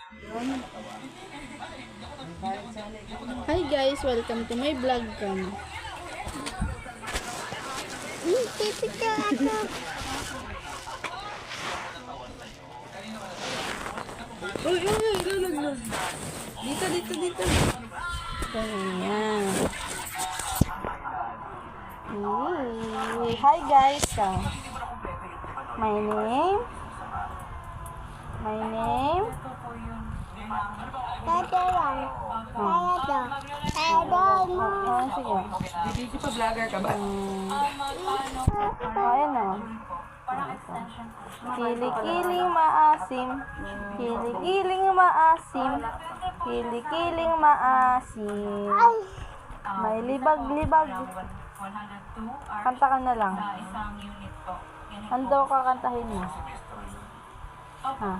Hi guys, welcome to my vlog cam. Pipika ako. Uy, lalaglag. Dito. Ayan. Hi guys. My name. Tato lang. Tato. Sige. Hindi pa vlogger ka ba? Ayan o. Kiling-kiling maasim. Kiling-kiling maasim. Kiling-kiling maasim. May libag-libag. Kanta ka na lang. Ano daw kakantahin mo? Ha?